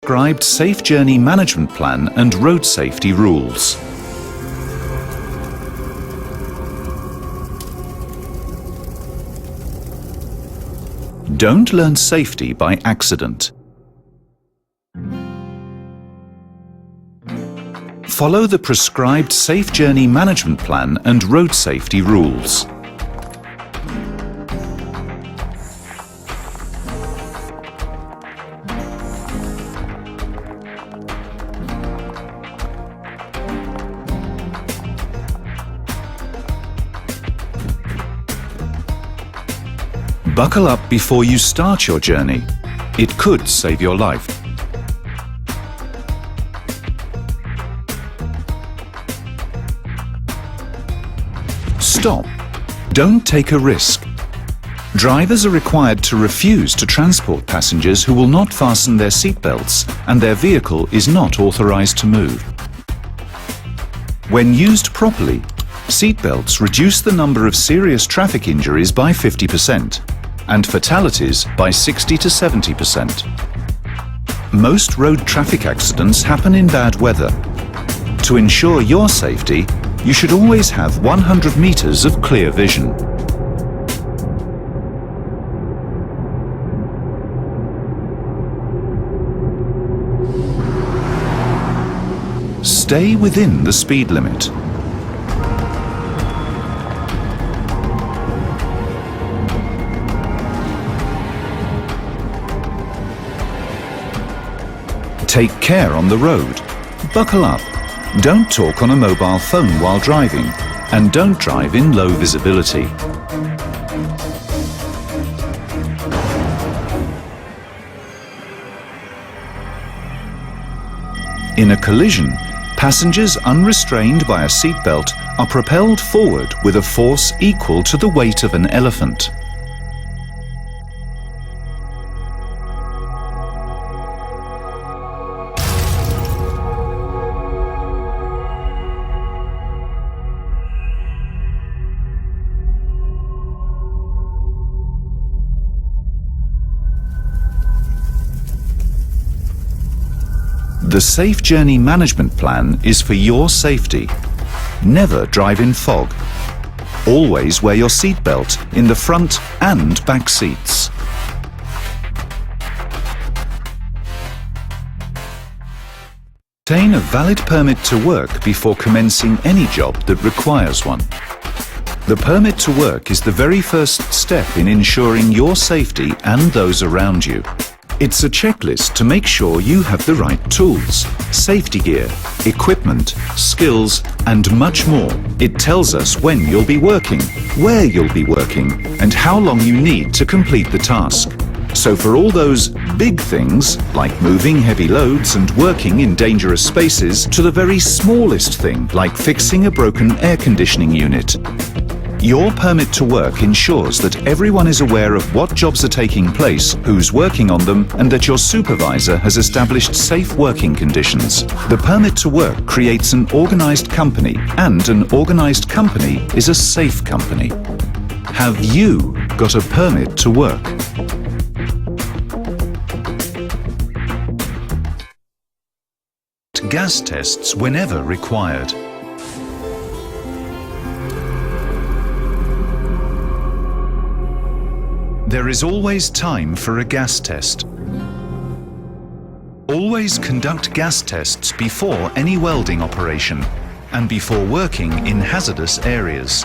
Prescribed safe journey management plan and road safety rules. Don't learn safety by accident. Follow the prescribed safe journey management plan and road safety rules. Buckle up before you start your journey. It could save your life. Stop. Don't take a risk. Drivers are required to refuse to transport passengers who will not fasten their seatbelts and their vehicle is not authorized to move. When used properly, seatbelts reduce the number of serious traffic injuries by 50% and fatalities by 60 to 70%. Most road traffic accidents happen in bad weather. To ensure your safety, you should always have 100 meters of clear vision. Stay within the speed limit. Take care on the road. Buckle up. Don't talk on a mobile phone while driving, and don't drive in low visibility. In a collision, passengers unrestrained by a seatbelt are propelled forward with a force equal to the weight of an elephant. The Safe Journey Management Plan is for your safety. Never drive in fog. Always wear your seatbelt in the front and back seats. Obtain a valid permit to work before commencing any job that requires one. The permit to work is the very first step in ensuring your safety and those around you. It's a checklist to make sure you have the right tools, safety gear, equipment, skills, and much more. It tells us when you'll be working, where you'll be working, and how long you need to complete the task. So for all those big things, like moving heavy loads and working in dangerous spaces, to the very smallest thing, like fixing a broken air conditioning unit, your permit to work ensures that everyone is aware of what jobs are taking place, who's working on them, and that your supervisor has established safe working conditions. The permit to work creates an organized company, and an organized company is a safe company. Have you got a permit to work? Gas tests whenever required. There is always time for a gas test. Always conduct gas tests before any welding operation and before working in hazardous areas.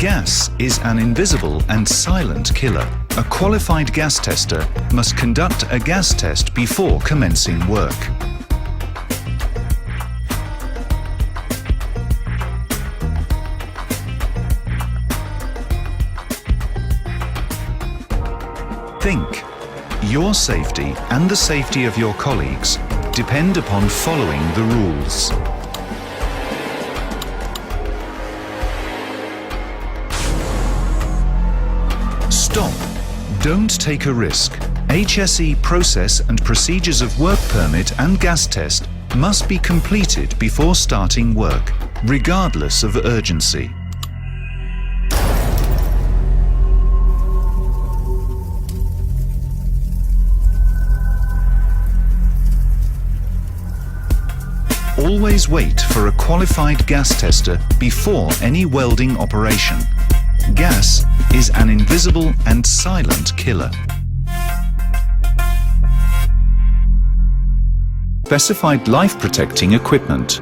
Gas is an invisible and silent killer. A qualified gas tester must conduct a gas test before commencing work. Think. Your safety and the safety of your colleagues depend upon following the rules. Stop. Don't take a risk. HSE process and procedures of work permit and gas test must be completed before starting work. regardless of urgency. Always wait for a qualified gas tester before any welding operation. Gas is an invisible and silent killer. Specified life-protecting equipment.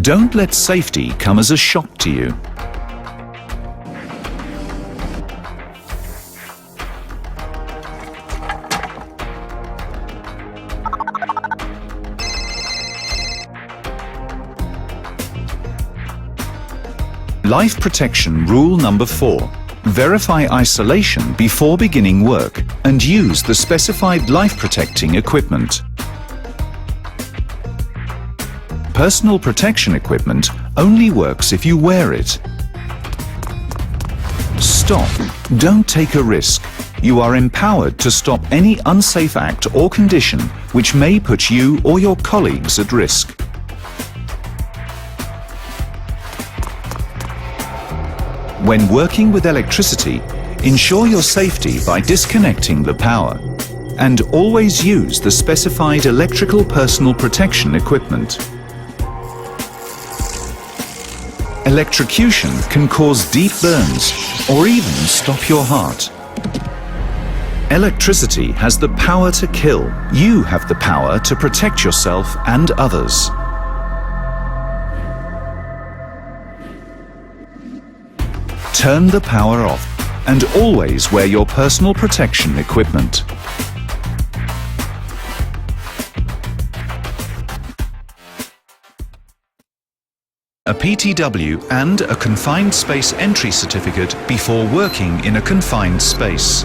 Don't let safety come as a shock to you. Life protection rule number 4. Verify isolation before beginning work and use the specified life-protecting equipment. Personal protection equipment only works if you wear it. Stop. Don't take a risk. You are empowered to stop any unsafe act or condition which may put you or your colleagues at risk. When working with electricity, ensure your safety by disconnecting the power, and always use the specified electrical personal protection equipment. Electrocution can cause deep burns or even stop your heart. Electricity has the power to kill. You have the power to protect yourself and others. Turn the power off and always wear your personal protection equipment. A PTW and a confined space entry certificate before working in a confined space.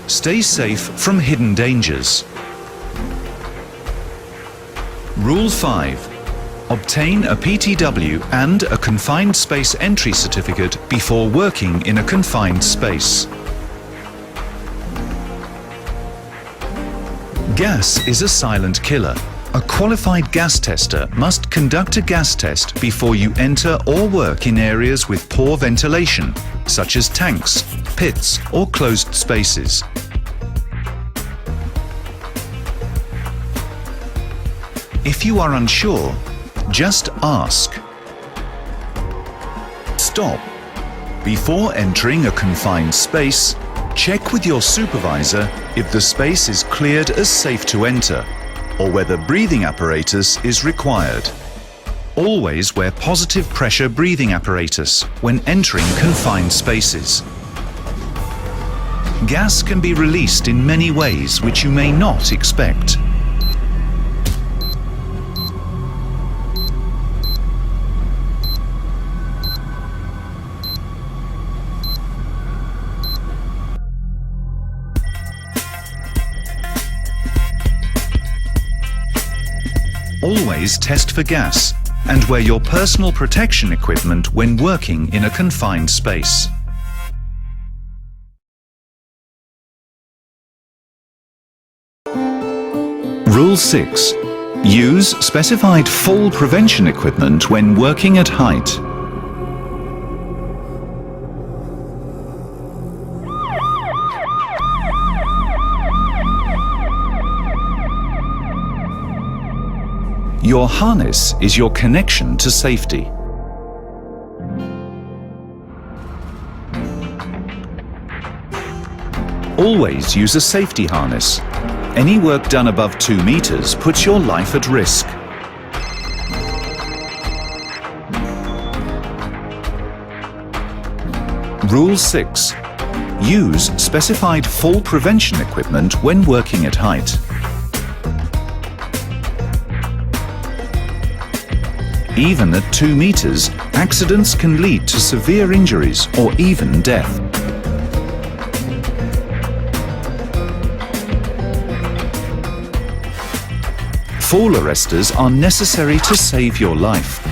Stay safe from hidden dangers. Rule 5. Obtain a PTW and a confined space entry certificate before working in a confined space. Gas is a silent killer. A qualified gas tester must conduct a gas test before you enter or work in areas with poor ventilation, such as tanks, pits, or closed spaces. If you are unsure, just ask. Stop. Before entering a confined space, check with your supervisor if the space is cleared as safe to enter, or whether breathing apparatus is required. Always wear positive pressure breathing apparatus when entering confined spaces. Gas can be released in many ways which you may not expect. Always test for gas and wear your personal protection equipment when working in a confined space. Rule 6. Use specified fall prevention equipment when working at height. Your harness is your connection to safety. Always use a safety harness. Any work done above 2 meters puts your life at risk. Rule 6. Use specified fall prevention equipment when working at height. Even at 2 meters, accidents can lead to severe injuries or even death. Fall arresters are necessary to save your life.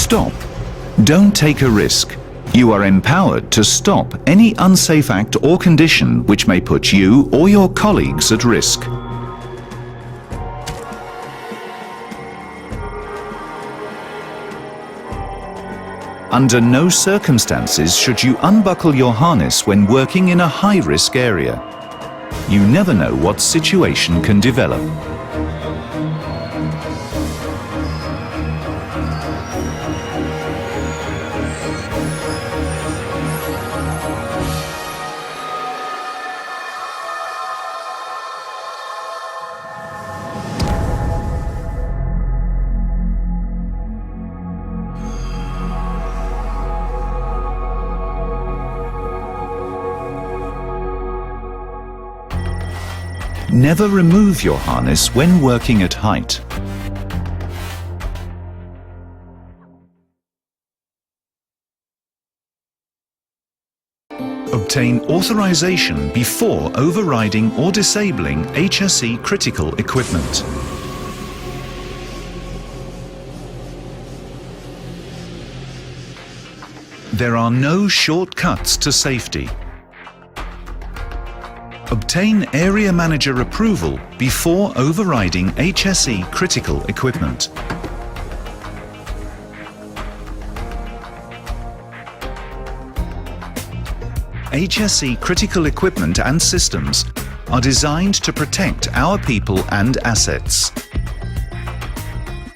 Stop. Don't take a risk. You are empowered to stop any unsafe act or condition which may put you or your colleagues at risk. Under no circumstances should you unbuckle your harness when working in a high-risk area. You never know what situation can develop. Never remove your harness when working at height. Obtain authorization before overriding or disabling HSE critical equipment. There are no shortcuts to safety. Obtain Area Manager approval before overriding HSE critical equipment. HSE critical equipment and systems are designed to protect our people and assets.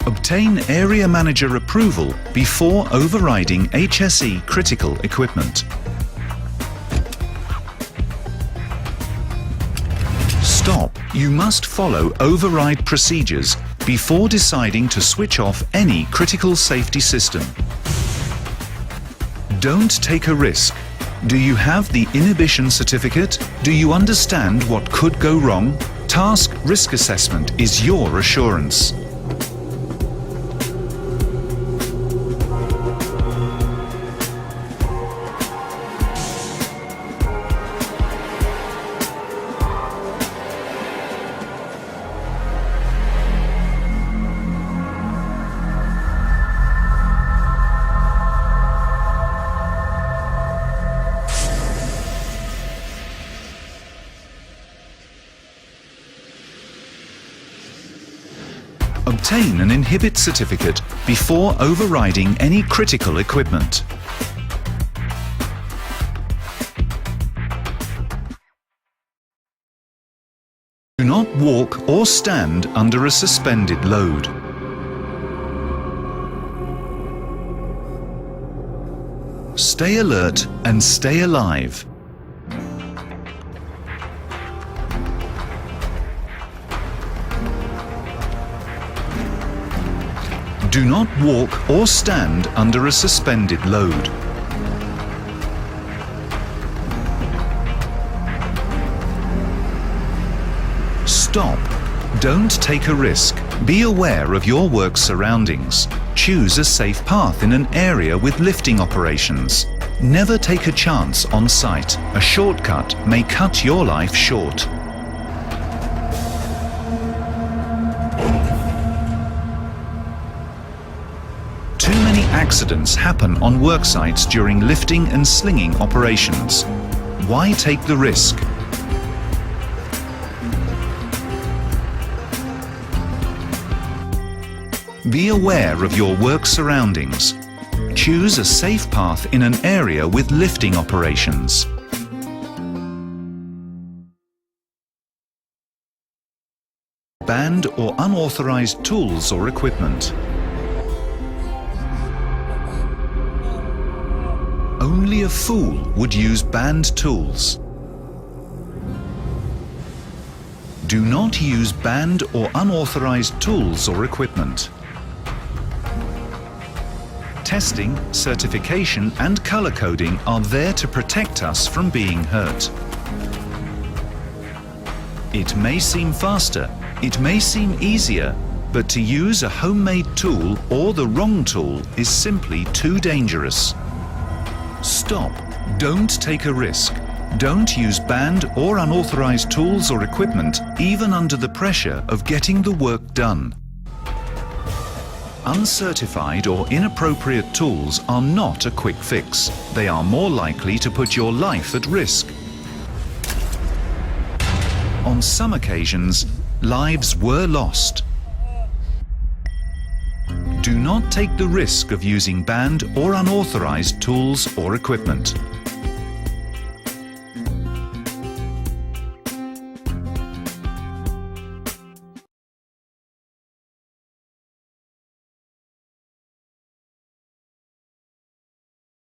Obtain Area Manager approval before overriding HSE critical equipment. Stop. You must follow override procedures before deciding to switch off any critical safety system. Don't take a risk. Do you have the inhibition certificate? Do you understand what could go wrong? Task risk assessment is your assurance. Obtain an Inhibit certificate before overriding any critical equipment. Do not walk or stand under a suspended load. Stay alert and stay alive. Do not walk or stand under a suspended load. Stop. Don't take a risk. Be aware of your work surroundings. Choose a safe path in an area with lifting operations. Never take a chance on site. A shortcut may cut your life short. Accidents happen on work sites during lifting and slinging operations. Why take the risk? Be aware of your work surroundings. Choose a safe path in an area with lifting operations. Banned or unauthorized tools or equipment. Only a fool would use banned tools. Do not use banned or unauthorized tools or equipment. Testing, certification and color coding are there to protect us from being hurt. It may seem faster, it may seem easier, but to use a homemade tool or the wrong tool is simply too dangerous. Stop. Don't take a risk. Don't use banned or unauthorized tools or equipment, even under the pressure of getting the work done. Uncertified or inappropriate tools are not a quick fix. They are more likely to put your life at risk. On some occasions, lives were lost. Do not take the risk of using banned or unauthorized tools or equipment.